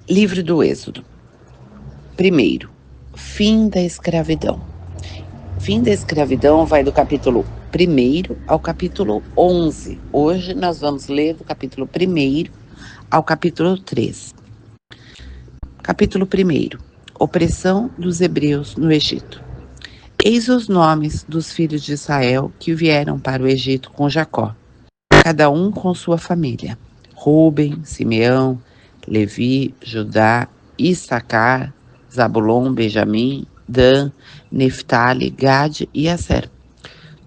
Livro do Êxodo. Primeiro, fim da escravidão. Fim da escravidão vai do capítulo 1 ao capítulo 11. Hoje nós vamos ler do capítulo 1 ao capítulo 3. Capítulo 1. Opressão dos hebreus no Egito. Eis os nomes dos filhos de Israel que vieram para o Egito com Jacó, cada um com sua família: Rúben, Simeão, Levi, Judá, Issacar, Zabulon, Benjamim, Dan, Neftali, Gade e Aser.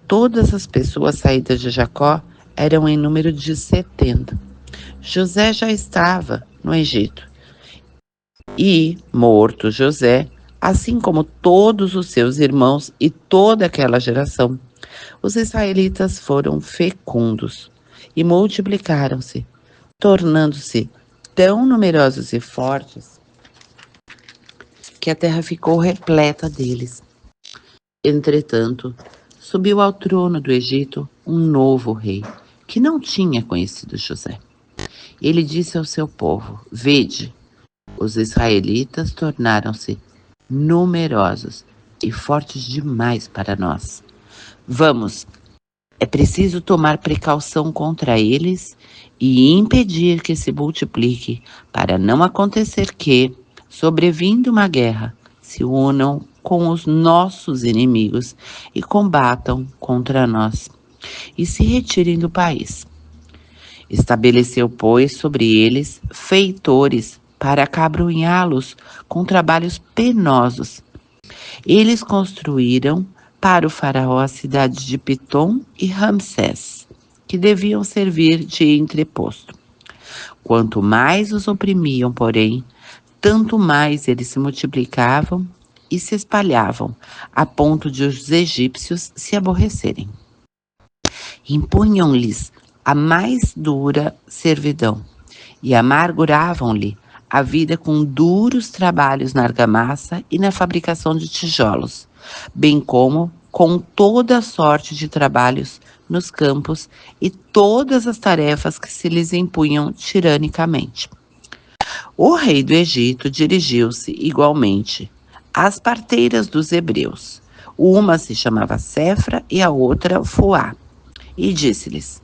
Todas as pessoas saídas de Jacó eram em número de 70. José já estava no Egito. E, morto José, assim como todos os seus irmãos e toda aquela geração, os israelitas foram fecundos e multiplicaram-se, tornando-se tão numerosos e fortes que a terra ficou repleta deles. Entretanto, subiu ao trono do Egito um novo rei, que não tinha conhecido José. Ele disse ao seu povo: Vede, os israelitas tornaram-se numerosos e fortes demais para nós. Vamos, é preciso tomar precaução contra eles e impedir que se multiplique, para não acontecer que, sobrevindo uma guerra, se unam com os nossos inimigos e combatam contra nós, e se retirem do país. Estabeleceu, pois, sobre eles feitores para acabrunhá-los com trabalhos penosos. Eles construíram para o faraó a cidade de Pitom e Ramsés, que deviam servir de entreposto. Quanto mais os oprimiam, porém, tanto mais eles se multiplicavam e se espalhavam, a ponto de os egípcios se aborrecerem. Impunham-lhes a mais dura servidão e amarguravam-lhe a vida com duros trabalhos na argamassa e na fabricação de tijolos, bem como com toda a sorte de trabalhos nos campos e todas as tarefas que se lhes impunham tiranicamente. O rei do Egito dirigiu-se igualmente às parteiras dos hebreus. Uma se chamava Sefra e a outra Fuá, e disse-lhes: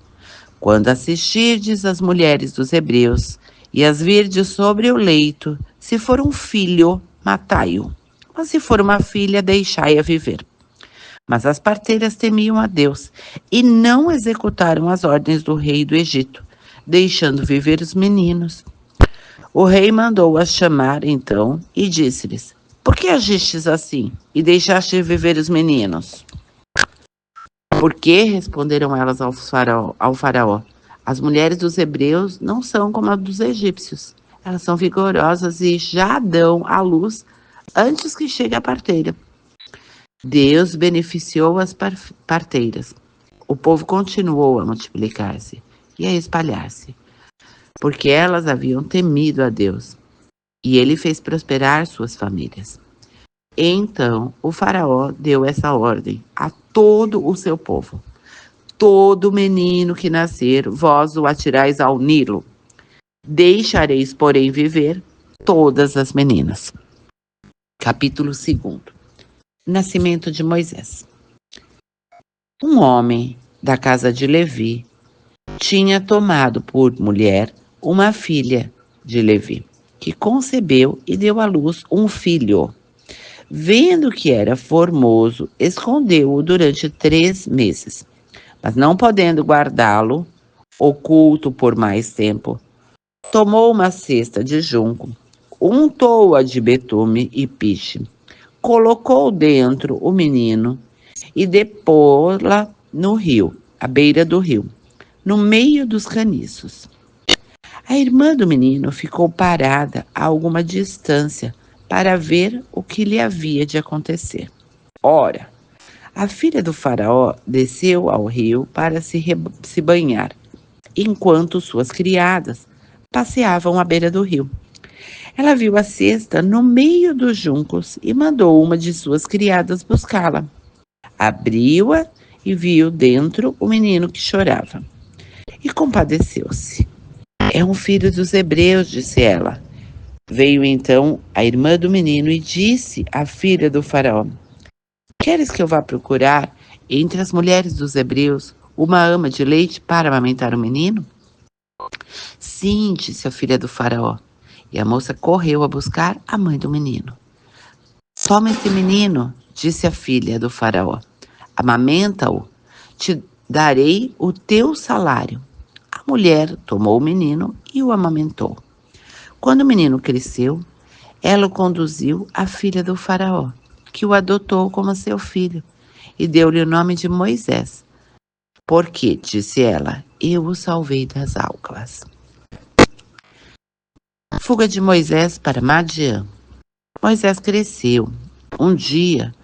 Quando assistirdes as mulheres dos hebreus e as virdes sobre o leito, se for um filho, matai-o, mas se for uma filha, deixai-a viver. Mas as parteiras temiam a Deus e não executaram as ordens do rei do Egito, deixando viver os meninos. O rei mandou-as chamar, então, e disse-lhes: Por que agistes assim e deixaste viver os meninos? Por que? Responderam elas ao faraó. As mulheres dos hebreus não são como as dos egípcios. Elas são vigorosas e já dão à luz antes que chegue a parteira. Deus beneficiou as parteiras. O povo continuou a multiplicar-se e a espalhar-se, porque elas haviam temido a Deus, e ele fez prosperar suas famílias. Então o faraó deu essa ordem a todo o seu povo: todo menino que nascer, vós o atirais ao Nilo. Deixareis, porém, viver todas as meninas. Capítulo 2. Nascimento de Moisés. Um homem da casa de Levi tinha tomado por mulher uma filha de Levi, que concebeu e deu à luz um filho. Vendo que era formoso, escondeu-o durante 3 meses. Mas não podendo guardá-lo oculto por mais tempo, tomou uma cesta de junco, untou-a de betume e piche, colocou dentro o menino e depô-la no rio, à beira do rio, no meio dos caniços. A irmã do menino ficou parada a alguma distância para ver o que lhe havia de acontecer. Ora, a filha do faraó desceu ao rio para se banhar, enquanto suas criadas passeavam à beira do rio. Ela viu a cesta no meio dos juncos e mandou uma de suas criadas buscá-la. Abriu-a e viu dentro o menino que chorava. E compadeceu-se. É um filho dos hebreus, disse ela. Veio então a irmã do menino e disse à filha do faraó: Queres que eu vá procurar entre as mulheres dos hebreus uma ama de leite para amamentar o menino? Sim, disse a filha do faraó. E a moça correu a buscar a mãe do menino. Toma esse menino, disse a filha do faraó. Amamenta-o, te darei o teu salário. A mulher tomou o menino e o amamentou. Quando o menino cresceu, ela o conduziu à filha do faraó, que o adotou como seu filho, e deu-lhe o nome de Moisés. Porque, disse ela, eu o salvei das águas. Fuga de Moisés para Madiã. Moisés cresceu. Um dia,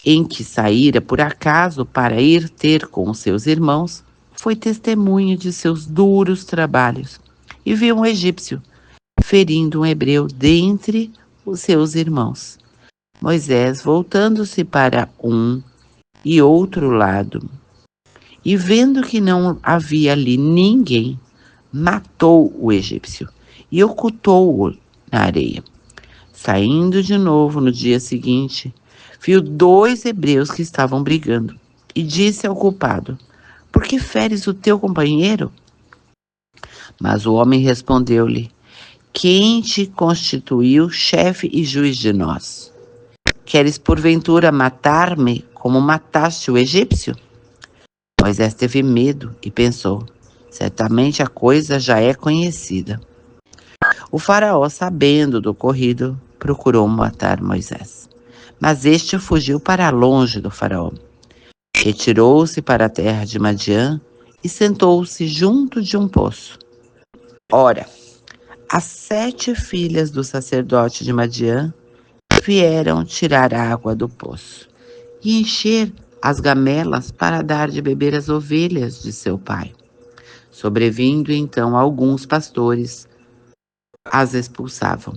em que saíra por acaso para ir ter com os seus irmãos, foi testemunha de seus duros trabalhos e viu um egípcio ferindo um hebreu dentre os seus irmãos. Moisés, voltando-se para um e outro lado, e vendo que não havia ali ninguém, matou o egípcio e ocultou-o na areia. Saindo de novo no dia seguinte, viu 2 hebreus que estavam brigando e disse ao culpado: Por que feres o teu companheiro? Mas o homem respondeu-lhe: Quem te constituiu chefe e juiz de nós? Queres porventura matar-me como mataste o egípcio? Moisés teve medo e pensou: Certamente a coisa já é conhecida. O faraó, sabendo do ocorrido, procurou matar Moisés. Mas este fugiu para longe do faraó. Retirou-se para a terra de Madiã e sentou-se junto de um poço. Ora, as 7 filhas do sacerdote de Madiã vieram tirar água do poço e encher as gamelas para dar de beber às ovelhas de seu pai. Sobrevindo então alguns pastores, as expulsavam.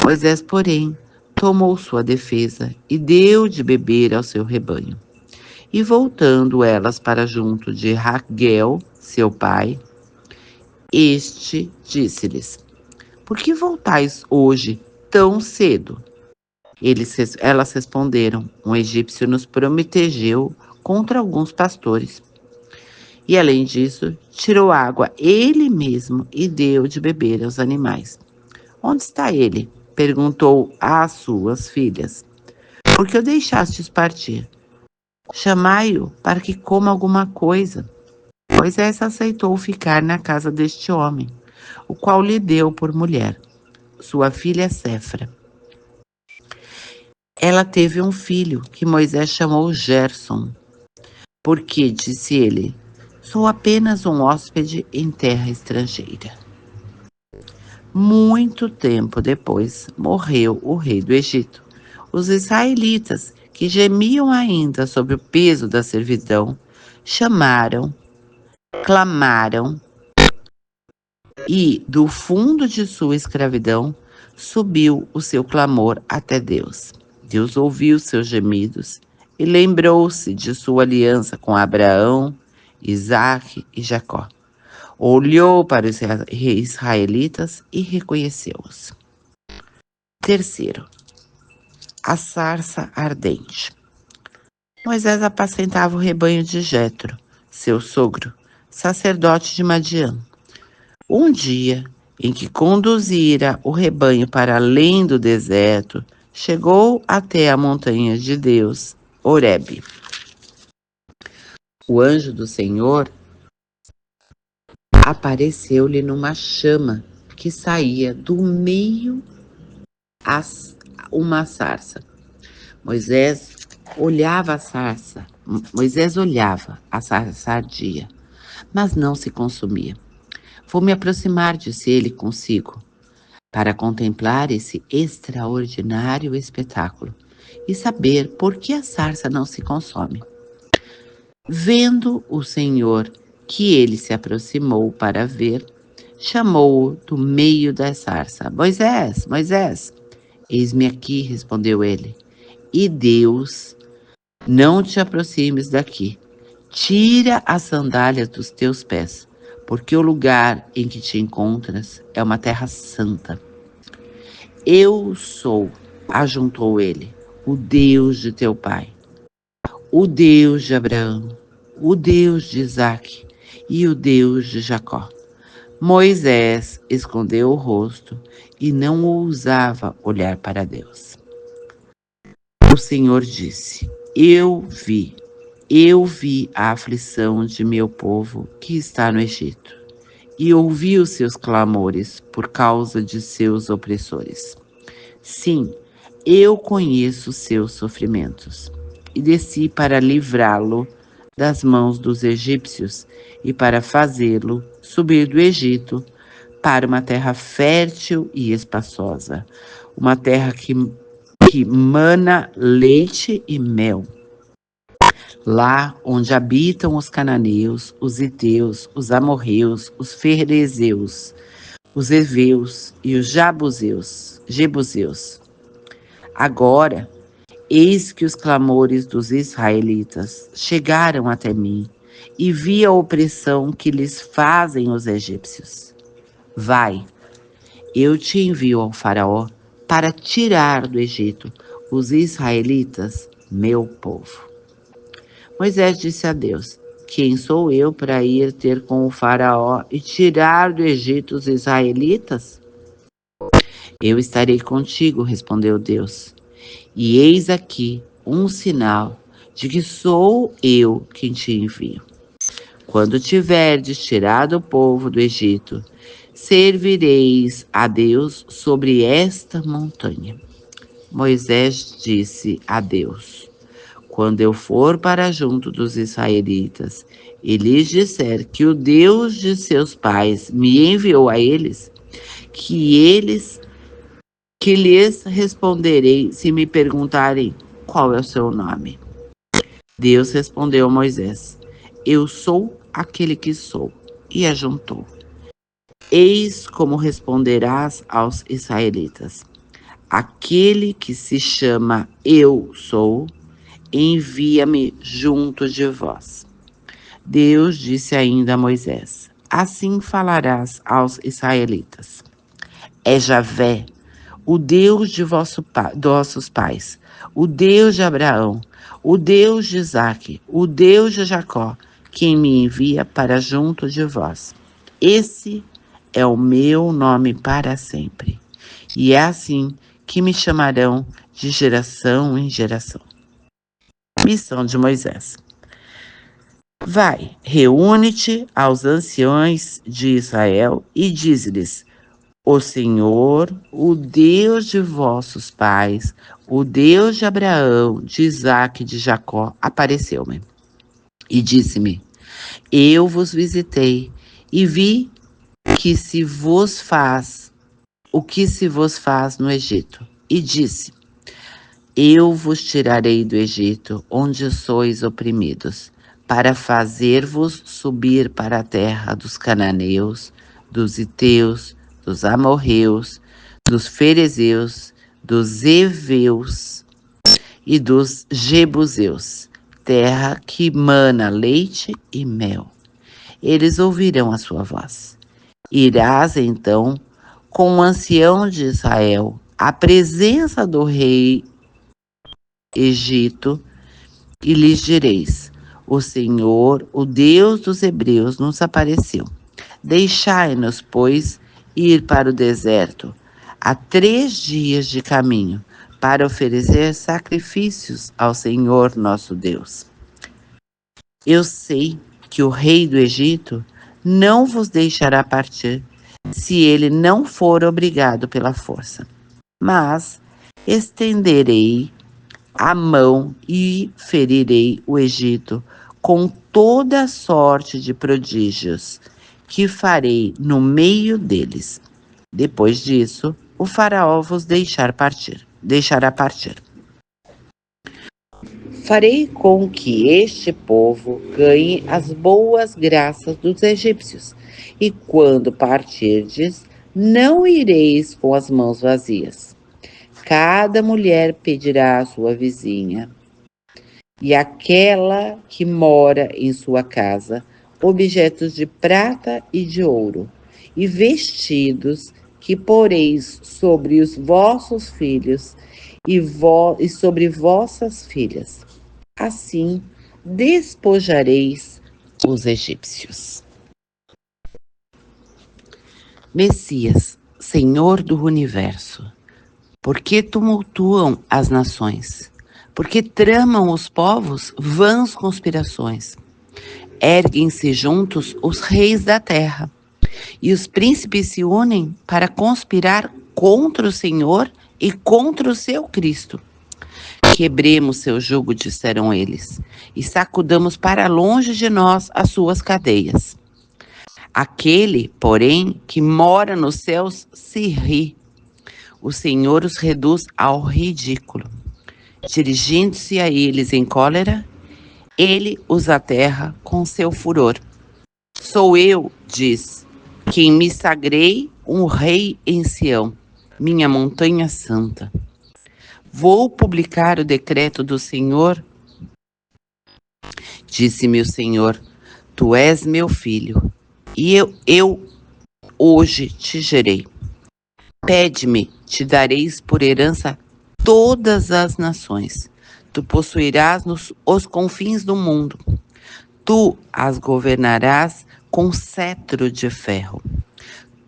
Moisés, porém, tomou sua defesa e deu de beber ao seu rebanho. E voltando elas para junto de Raguel, seu pai, este disse-lhes: Por que voltais hoje tão cedo? Elas responderam: Um egípcio nos protegeu contra alguns pastores. E além disso, tirou água ele mesmo e deu de beber aos animais. Onde está ele? Perguntou às suas filhas. Por que o deixastes partir? Chamai-o para que coma alguma coisa. Moisés aceitou ficar na casa deste homem, o qual lhe deu por mulher sua filha Séfora. Ela teve um filho, que Moisés chamou Gerson, porque, disse ele, sou apenas um hóspede em terra estrangeira. Muito tempo depois, morreu o rei do Egito. Os israelitas, que gemiam ainda sob o peso da servidão, clamaram, e do fundo de sua escravidão subiu o seu clamor até Deus. Deus ouviu seus gemidos e lembrou-se de sua aliança com Abraão, Isaque e Jacó. Olhou para os israelitas e reconheceu-os. Terceiro, a sarça ardente. Moisés apacentava o rebanho de Jetro, seu sogro, sacerdote de Madiã. Um dia, em que conduzira o rebanho para além do deserto, chegou até a montanha de Deus, Horebe. O anjo do Senhor apareceu-lhe numa chama que saía do meio a uma sarça. Moisés olhava a sarça ardia, mas não se consumia. Vou me aproximar, disse ele consigo, para contemplar esse extraordinário espetáculo e saber por que a sarça não se consome. Vendo o Senhor que ele se aproximou para ver, chamou-o do meio da sarça. Moisés, Moisés, eis-me aqui, respondeu ele. E Deus, não te aproximes daqui. Tira as sandálias dos teus pés, porque o lugar em que te encontras é uma terra santa. Eu sou, ajuntou ele, o Deus de teu pai, o Deus de Abraão, o Deus de Isaque e o Deus de Jacó. Moisés escondeu o rosto e não ousava olhar para Deus. O Senhor disse: eu vi a aflição de meu povo que está no Egito, e ouvi os seus clamores por causa de seus opressores. Sim, eu conheço seus sofrimentos, e desci para livrá-lo das mãos dos egípcios e para fazê-lo subir do Egito para uma terra fértil e espaçosa, uma terra que mana leite e mel. Lá onde habitam os cananeus, os heteus, os amorreus, os ferezeus, os heveus e os jebuseus. Agora, eis que os clamores dos israelitas chegaram até mim e vi a opressão que lhes fazem os egípcios. Vai, eu te envio ao faraó para tirar do Egito os israelitas, meu povo. Moisés disse a Deus: quem sou eu para ir ter com o faraó e tirar do Egito os israelitas? Eu estarei contigo, respondeu Deus. E eis aqui um sinal de que sou eu quem te envio. Quando tiverdes tirado o povo do Egito, servireis a Deus sobre esta montanha. Moisés disse a Deus: quando eu for para junto dos israelitas e lhes disser que o Deus de seus pais me enviou a eles, que lhes responderei se me perguntarem qual é o seu nome. Deus respondeu a Moisés: eu sou aquele que sou. E ajuntou: eis como responderás aos israelitas: aquele que se chama Eu Sou, envia-me junto de vós. Deus disse ainda a Moisés: assim falarás aos israelitas: é Javé, o Deus de vossos pais, o Deus de Abraão, o Deus de Isaque, o Deus de Jacó, quem me envia para junto de vós. Esse é o meu nome para sempre, e é assim que me chamarão de geração em geração. Missão de Moisés. Vai, reúne-te aos anciões de Israel e dize-lhes: o Senhor, o Deus de vossos pais, o Deus de Abraão, de Isaque e de Jacó, apareceu-me e disse-me: eu vos visitei e vi que se vos faz o que se vos faz no Egito. E disse: eu vos tirarei do Egito, onde sois oprimidos, para fazer-vos subir para a terra dos cananeus, dos heteus, dos amorreus, dos ferezeus, dos heveus e dos jebuseus, terra que mana leite e mel. Eles ouvirão a sua voz. Irás então com o ancião de Israel à presença do rei Egito e lhes direis: o Senhor, o Deus dos hebreus, nos apareceu. Deixai-nos, pois, ir para o deserto, a 3 dias de caminho, para oferecer sacrifícios ao Senhor nosso Deus. Eu sei que o rei do Egito não vos deixará partir, se ele não for obrigado pela força. Mas estenderei a mão e ferirei o Egito com toda sorte de prodígios que farei no meio deles. Depois disso, o faraó vos deixará partir. Farei com que este povo ganhe as boas graças dos egípcios, e quando partirdes, não ireis com as mãos vazias. Cada mulher pedirá à sua vizinha e àquela que mora em sua casa objetos de prata e de ouro, e vestidos que poreis sobre os vossos filhos e sobre vossas filhas. Assim despojareis os egípcios. Messias, Senhor do universo, por que tumultuam as nações? Por que tramam os povos vãs conspirações? Erguem-se juntos os reis da terra, e os príncipes se unem para conspirar contra o Senhor e contra o seu Cristo. Quebremos seu jugo, disseram eles, e sacudamos para longe de nós as suas cadeias. Aquele, porém, que mora nos céus se ri. O Senhor os reduz ao ridículo. Dirigindo-se a eles em cólera, ele os aterra com seu furor. Sou eu, diz, quem me sagrei um rei em Sião, minha montanha santa. Vou publicar o decreto do Senhor, disse-me o Senhor, tu és meu filho, e eu hoje te gerei. Pede-me, te dareis por herança todas as nações. Tu possuirás os confins do mundo. Tu as governarás com cetro de ferro.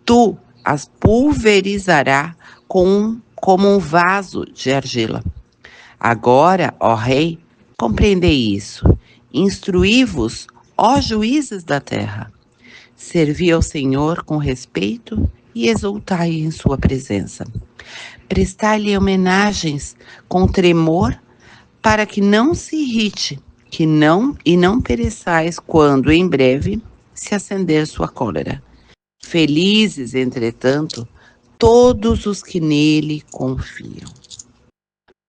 Tu as pulverizarás como um vaso de argila. Agora, ó rei, compreendei isso. Instruí-vos, ó juízes da terra. Servi ao Senhor com respeito e exultai em sua presença. Prestai-lhe homenagens com tremor, para que não se irrite, e não pereçais quando em breve se acender sua cólera. Felizes, entretanto, todos os que nele confiam.